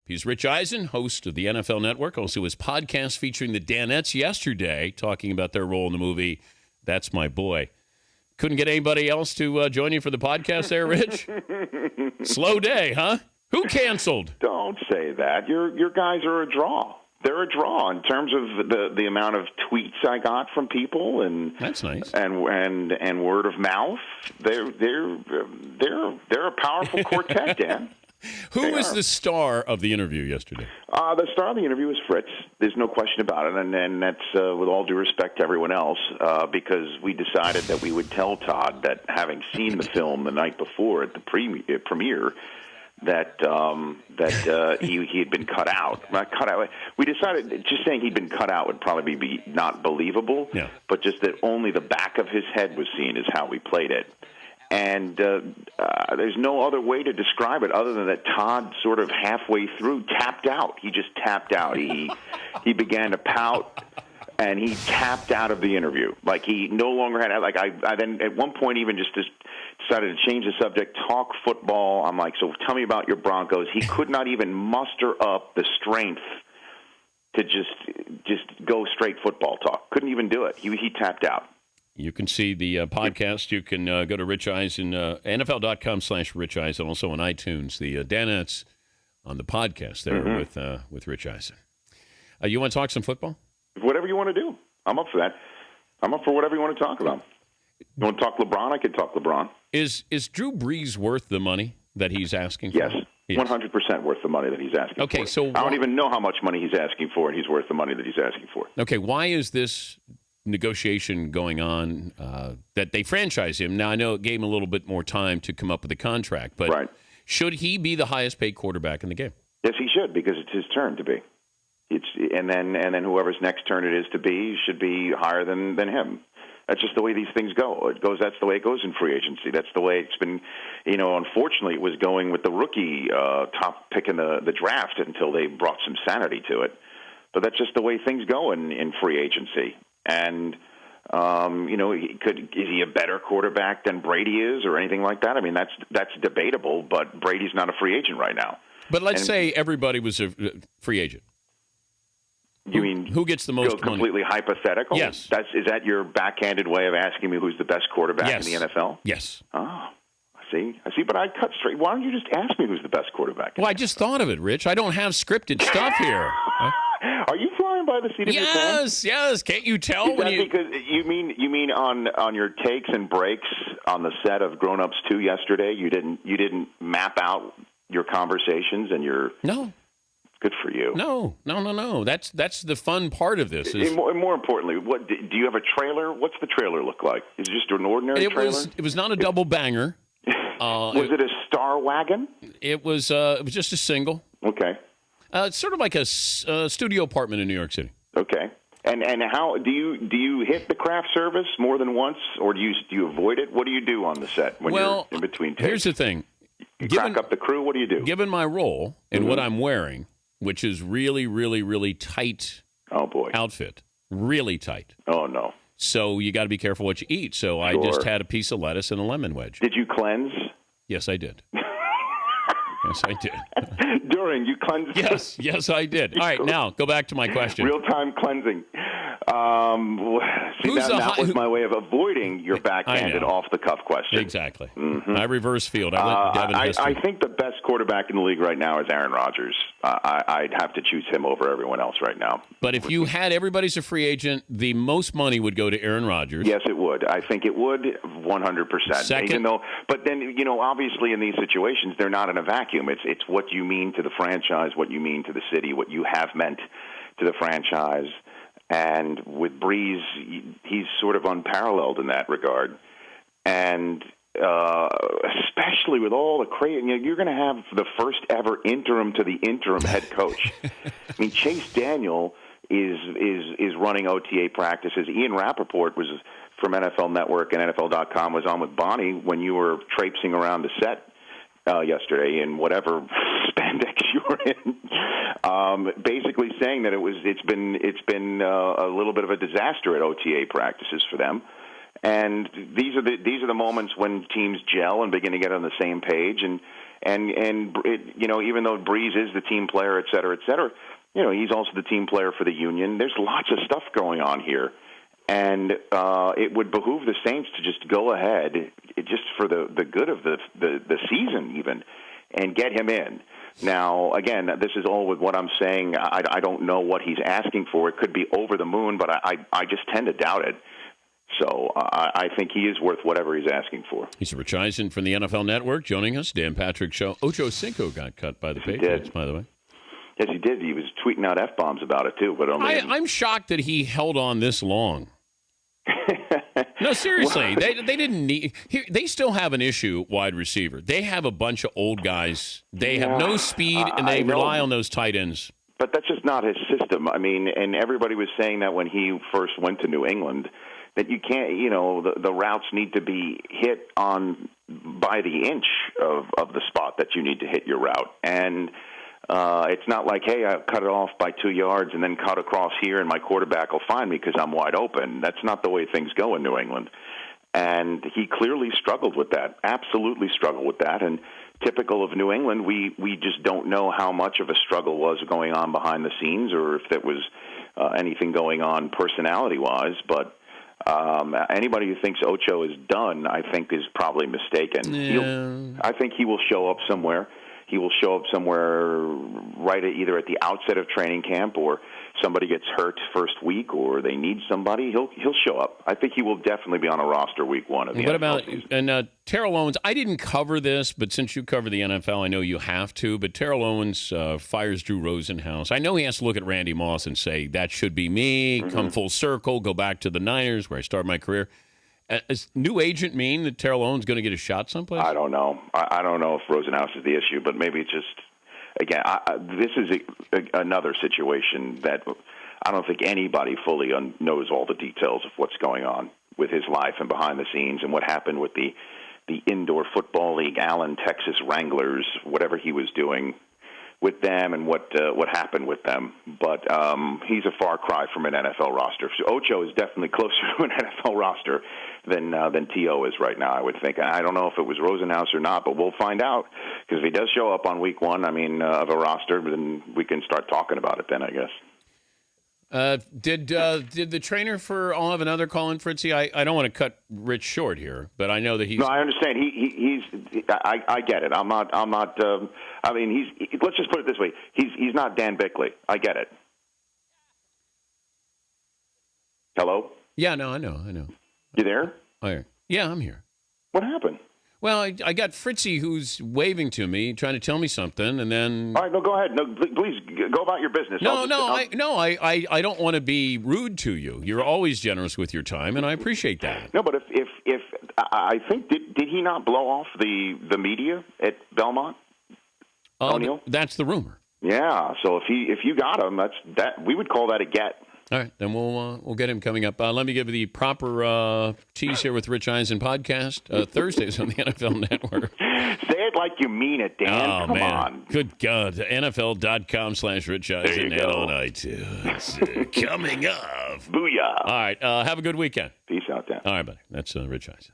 He's Rich Eisen, host of the NFL Network, also his podcast featuring the Danettes yesterday, talking about their role in the movie That's My Boy. Couldn't get anybody else to join you for the podcast there, Rich? Slow day, huh? Who canceled? Don't say that. Your guys are a draw. They're a draw in terms of the amount of tweets I got from people, and that's nice. And word of mouth. They're a powerful quartet, Dan. Who was the star of the interview yesterday? The star of the interview was Fritz. There's no question about it, and that's with all due respect to everyone else, because we decided that we would tell Todd that having seen the film the night before at the premiere, that he had been cut out. Not cut out. We decided just saying he'd been cut out would probably be not believable. Yeah. But just that only the back of his head was seen is how we played it. And there's no other way to describe it other than that Todd sort of halfway through tapped out. He just tapped out. He began to pout, and he tapped out of the interview. Like he no longer had. Like I then at one point even just decided to change the subject, talk football. I'm like, so tell me about your Broncos. He could not even muster up the strength to just go straight football talk. Couldn't even do it. He tapped out. You can see the podcast. You can go to Rich Eisen, NFL.com/Rich Eisen, also on iTunes. The Danettes on the podcast there with Rich Eisen. You want to talk some football? Whatever you want to do. I'm up for that. I'm up for whatever you want to talk about. You want to talk LeBron? I could talk LeBron. Is Drew Brees worth the money that he's asking for? Yes. 100% worth the money that he's asking for. Okay, so I don't even know how much money he's asking for, and he's worth the money that he's asking for. Okay, why is this negotiation going on that they franchise him? Now, I know it gave him a little bit more time to come up with a contract, but should he be the highest paid quarterback in the game? Yes, he should, because it's his turn to be. And then whoever's next turn it is to be should be higher than him. That's just the way these things go. That's the way it goes in free agency. That's the way it's been. Unfortunately, it was going with the rookie top pick in the draft until they brought some sanity to it. But that's just the way things go in free agency. And is he a better quarterback than Brady is, or anything like that? I mean, that's debatable. But Brady's not a free agent right now. But let's say everybody was a free agent. You mean who gets the most money? Completely hypothetical? Yes. Is that your backhanded way of asking me who's the best quarterback in the NFL? Yes. Oh, I see. But I cut straight. Why don't you just ask me who's the best quarterback? Well, I just thought of it, Rich. I don't have scripted stuff here. Are you flying by the seat of your pants? Yes. Can't you tell because you mean on your takes and breaks on the set of Grown Ups 2 yesterday? You didn't map out your conversations and your No. Good for you. No. That's the fun part of this. More importantly, what do you have a trailer? What's the trailer look like? Is it just an ordinary trailer? It was not a double banger. Was it a Star Wagon? It was just a single. Okay. It's sort of like a studio apartment in New York City. Okay. And how do you hit the craft service more than once, or do you avoid it? What do you do on the set when you're in between takes? Here's the thing. You crack up the crew. What do you do? Given my role and what I'm wearing, which is really, really, really tight outfit. Really tight. Oh, no. So you got to be careful what you eat. So I just had a piece of lettuce and a lemon wedge. Did you cleanse? Yes, I did. Yes, I did. During, you cleansed? Yes, I did. All right, now, go back to my question. Real-time cleansing. That was my way of avoiding your backhanded, off-the-cuff question. Exactly. I reverse field. I think the best quarterback in the league right now is Aaron Rodgers. I'd have to choose him over everyone else right now. But if you had everybody's a free agent, the most money would go to Aaron Rodgers. Yes, it would. I think it would 100%. Second, but then, obviously in these situations, they're not in a vacuum. It's what you mean to the franchise, what you mean to the city, what you have meant to the franchise. And with Breeze, he's sort of unparalleled in that regard. And especially with all the crazy, you're going to have the first ever interim to the interim head coach. I mean, Chase Daniel is running OTA practices. Ian Rappaport was from NFL Network and NFL.com was on with Bonnie when you were traipsing around the set yesterday in whatever spandex you were in, basically saying that it's been a little bit of a disaster at OTA practices for them. And these are the moments when teams gel and begin to get on the same page. And And even though Breeze is the team player, et cetera, he's also the team player for the union. There's lots of stuff going on here. And it would behoove the Saints to just go ahead, just for the good of the season even, and get him in. Now, again, this is all with what I'm saying. I don't know what he's asking for. It could be over the moon, but I just tend to doubt it. So I think he is worth whatever he's asking for. He's Rich Eisen from the NFL Network joining us. Dan Patrick Show. Ocho Cinco got cut by the Patriots, by the way. Yes, he did. He was tweeting out F-bombs about it, too. But I'm shocked that he held on this long. No, seriously. They didn't need – they still have an issue, wide receiver. They have a bunch of old guys. They have no speed, and they rely on those tight ends. But that's just not his system. I mean, and everybody was saying that when he first went to New England, that you can't – the routes need to be hit on by the inch of the spot that you need to hit your route. And – it's not like, hey, I cut it off by 2 yards and then cut across here and my quarterback will find me because I'm wide open. That's not the way things go in New England. And he clearly struggled with that, absolutely struggled with that. And typical of New England, we just don't know how much of a struggle was going on behind the scenes or if there was anything going on personality-wise. But anybody who thinks Ocho is done, I think, is probably mistaken. Yeah. I think he will show up somewhere. He will show up somewhere right either at the outset of training camp or somebody gets hurt first week or they need somebody. He'll show up. I think he will definitely be on a roster week one of the NFL about season. and Terrell Owens? I didn't cover this, but since you cover the NFL, I know you have to. But Terrell Owens fires Drew Rosenhaus. I know he has to look at Randy Moss and say, that should be me, come full circle, go back to the Niners where I started my career. Does new agent mean that Terrell Owens going to get a shot someplace? I don't know. I don't know if Rosenhaus is the issue, but maybe it's just, again, this is another situation that I don't think anybody fully knows all the details of what's going on with his life and behind the scenes and what happened with the Indoor Football League, Allen, Texas Wranglers, whatever he was doing with them and what happened with them. But he's a far cry from an NFL roster. So Ocho is definitely closer to an NFL roster than T.O. is right now, I would think. I don't know if it was Rosenhaus or not, but we'll find out. Because if he does show up on week one, of a roster, then we can start talking about it then, I guess. Did the trainer for – I'll have another call in, Fritzy. I don't want to cut Rich short here, but I know that he's – No, I understand. I get it. I'm not let's just put it this way. He's not Dan Bickley. I get it. Hello? Yeah, no, I know. You there? Oh, yeah, I'm here. What happened? Well, I got Fritzy who's waving to me, trying to tell me something, and then... All right, no, go ahead. No, please, go about your business. I don't want to be rude to you. You're always generous with your time, and I appreciate that. No, but if I think, did he not blow off the media at Belmont, O'Neill? That's the rumor. Yeah, so if you got him, we would call that a get. All right, then we'll get him coming up. Let me give you the proper tease here with Rich Eisen podcast. Thursdays on the NFL Network. Say it like you mean it, Dan. Come on. Good God. NFL.com/Rich Eisen and on iTunes. Coming up. Booyah. All right, have a good weekend. Peace out, Dan. All right, buddy. That's Rich Eisen.